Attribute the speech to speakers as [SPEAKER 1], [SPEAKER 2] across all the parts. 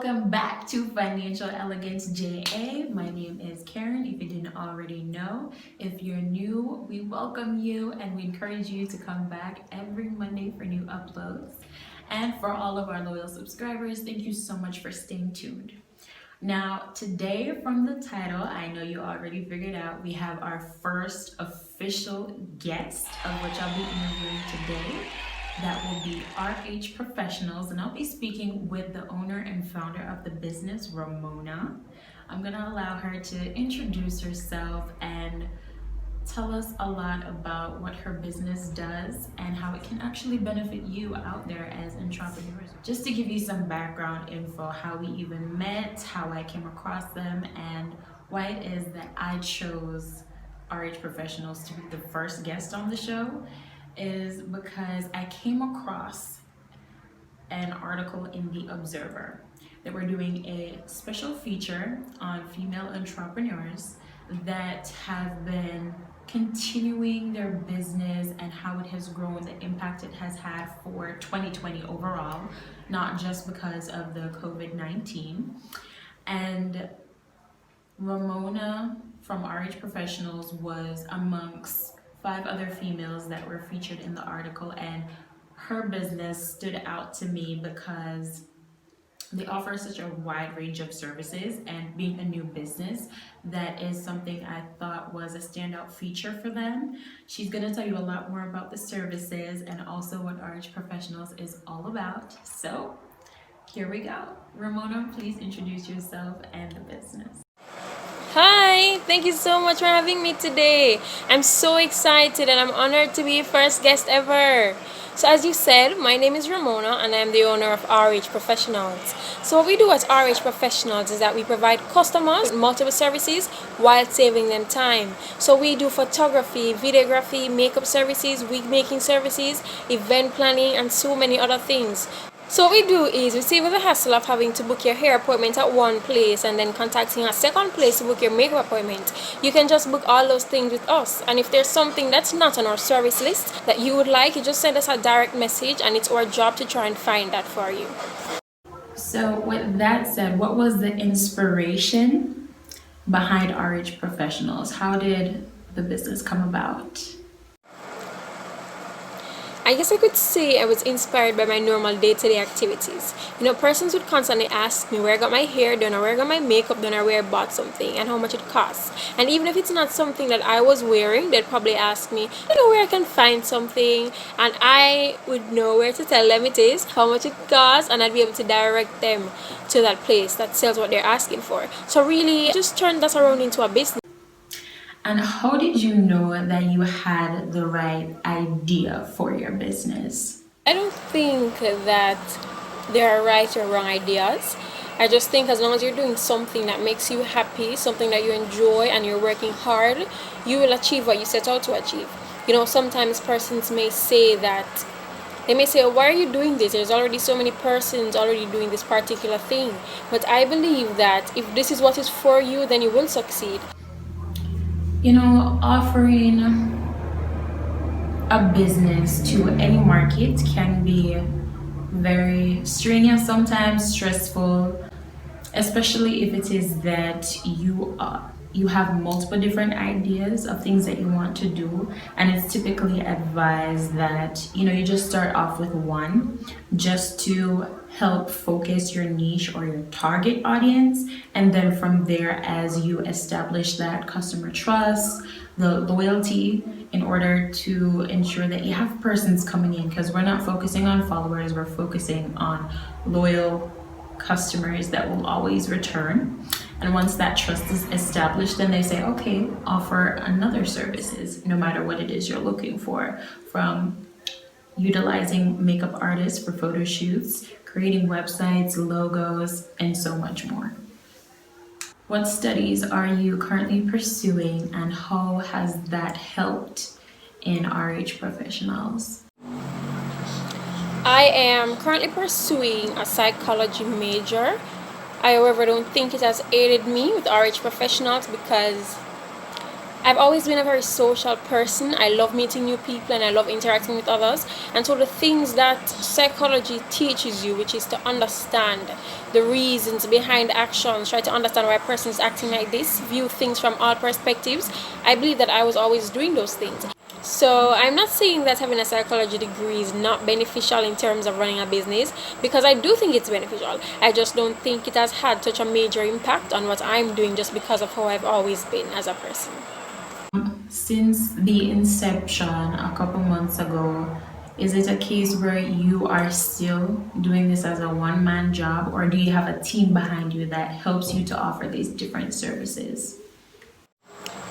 [SPEAKER 1] Welcome back to Financial Elegance Ja. My name is Karen, if you didn't already know. If you're new, we welcome you and we encourage you to come back every Monday for new uploads. And for all of our loyal subscribers, thank you so much for staying tuned. Now, today from the title, I know you already figured out, we have our first official guest, of which I'll be interviewing today. That will be RH Professionals, and I'll be speaking with the owner and founder of the business, Ramona. I'm gonna allow her to introduce herself and tell us a lot about what her business does and how it can actually benefit you out there as entrepreneurs. Just to give you some background info, how we even met, how I came across them, and why it is that I chose RH Professionals to be the first guest on the show is because I came across an article in The Observer that we're doing a special feature on female entrepreneurs that have been continuing their business and how it has grown, the impact it has had for 2020 overall, not just because of the COVID-19. And Ramona from RH Professionals was amongst 5 other females that were featured in the article, and her business stood out to me because they offer such a wide range of services, and being a new business, that is something I thought was a standout feature for them. She's going to tell you a lot more about the services and also what RH Professionals is all about. So here we go. Ramona, please introduce yourself and the business.
[SPEAKER 2] Hi, thank you so much for having me today. I'm so excited and I'm honored to be first guest ever. So as you said, my name is Ramona and I'm the owner of RH Professionals. So what we do at RH Professionals is that we provide customers multiple services while saving them time. So we do photography, videography, makeup services, wig making services, event planning, and so many other things. So what we do is we save the hassle of having to book your hair appointment at one place and then contacting a second place to book your makeup appointment. You can just book all those things with us. And if there's something that's not on our service list that you would like, you just send us a direct message and it's our job to try and find that for you.
[SPEAKER 1] So with that said, what was the inspiration behind RH Professionals? How did the business come about?
[SPEAKER 2] I guess I could say I was inspired by my normal day-to-day activities. Persons would constantly ask me where I got my hair done or where I got my makeup done or where I bought something and how much it costs. And even if it's not something that I was wearing, they'd probably ask me, where I can find something, and I would know where to tell them it is, how much it costs, and I'd be able to direct them to that place that sells what they're asking for. So really, just turned that around into a business.
[SPEAKER 1] And how did you know that you had the right idea for your business?
[SPEAKER 2] I don't think that there are right or wrong ideas. I just think as long as you're doing something that makes you happy, something that you enjoy, and you're working hard, you will achieve what you set out to achieve. Sometimes persons may say that they may say, why are you doing this? There's already so many persons already doing this particular thing. But I believe that if this is what is for you, then you will succeed.
[SPEAKER 1] Offering a business to any market can be very strenuous, sometimes stressful, especially if it is that you have multiple different ideas of things that you want to do, and it's typically advised that you just start off with one just to help focus your niche or your target audience, and then from there, as you establish that customer trust, the loyalty, in order to ensure that you have persons coming in, because we're not focusing on followers, we're focusing on loyal customers that will always return. And once that trust is established, then they say, okay, offer another services, no matter what it is you're looking for, from utilizing makeup artists for photo shoots, creating websites, logos, and so much more. What studies are you currently pursuing, and how has that helped in RH Professionals?
[SPEAKER 2] I am currently pursuing a psychology major. I, however, don't think it has aided me with RH Professionals because I've always been a very social person. I love meeting new people and I love interacting with others. And so the things that psychology teaches you, which is to understand the reasons behind actions, try to understand why a person is acting like this, view things from all perspectives, I believe that I was always doing those things. So I'm not saying that having a psychology degree is not beneficial in terms of running a business, because I do think it's beneficial. I just don't think it has had such a major impact on what I'm doing just because of how I've always been as a person.
[SPEAKER 1] Since the inception a couple months ago, is it a case where you are still doing this as a one-man job, or do you have a team behind you that helps you to offer these different services?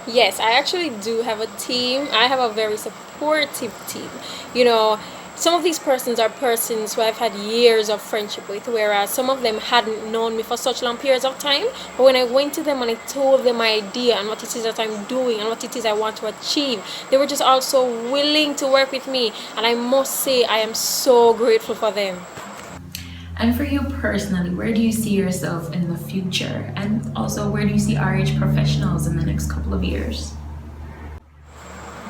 [SPEAKER 2] Yes, I actually do have a team. I have a very supportive team. You know, some of these persons are persons who I've had years of friendship with, whereas some of them hadn't known me for such long periods of time. But when I went to them and I told them my idea and what it is that I'm doing and what it is I want to achieve, they were just also willing to work with me. And I must say, I am so grateful for them.
[SPEAKER 1] And for you personally, where do you see yourself in the future? And also, where do you see RH professionals in the next couple of years?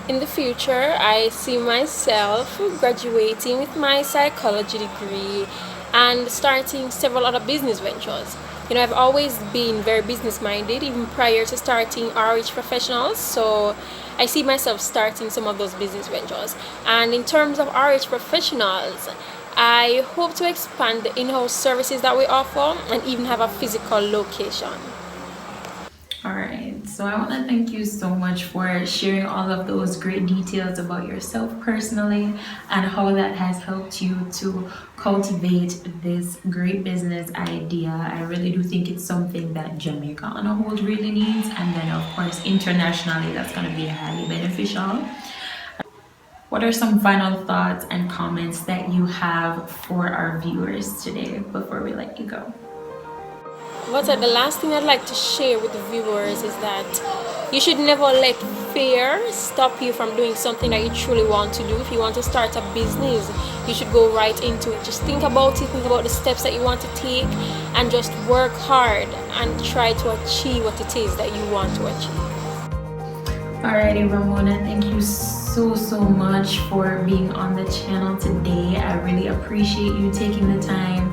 [SPEAKER 2] In the future, I see myself graduating with my psychology degree and starting several other business ventures. I've always been very business minded, even prior to starting RH Professionals. So I see myself starting some of those business ventures. And in terms of RH Professionals, I hope to expand the in house services that we offer and even have a physical location.
[SPEAKER 1] All right, so I want to thank you so much for sharing all of those great details about yourself personally and how that has helped you to cultivate this great business idea. I really do think it's something that Jamaica on a whole really needs, and then of course internationally that's going to be highly beneficial. What are some final thoughts and comments that you have for our viewers today before we let you go?
[SPEAKER 2] The last thing I'd like to share with the viewers is that you should never let fear stop you from doing something that you truly want to do. If you want to start a business, you should go right into it. Just think about it, think about the steps that you want to take, and just work hard and try to achieve what it is that you want to achieve.
[SPEAKER 1] Alrighty, Ramona, thank you so much for being on the channel today. I really appreciate you taking the time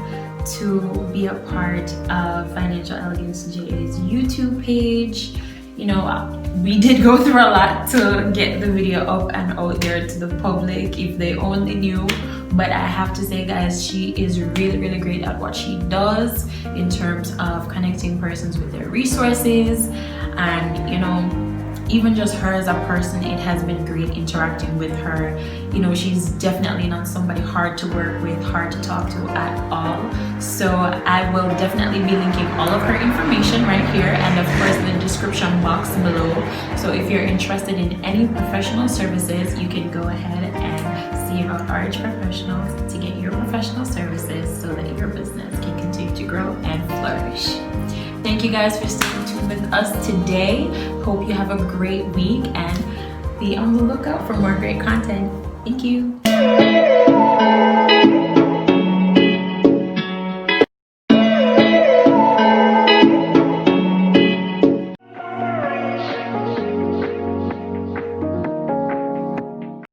[SPEAKER 1] to be a part of Financial Elegance JA's YouTube page. We did go through a lot to get the video up and out there to the public, if they only knew. But I have to say, guys, she is really great at what she does in terms of connecting persons with their resources. And even just her as a person, it has been great interacting with her. She's definitely not somebody hard to work with, hard to talk to at all. So I will definitely be linking all of her information right here, and of course in the description box below. So if you're interested in any professional services, you can go ahead and see about RH Professionals to get your professional services so that your business can continue to grow and flourish. Thank you guys for staying tuned with us today. Hope you have a great week and be on the lookout for more great content. Thank you.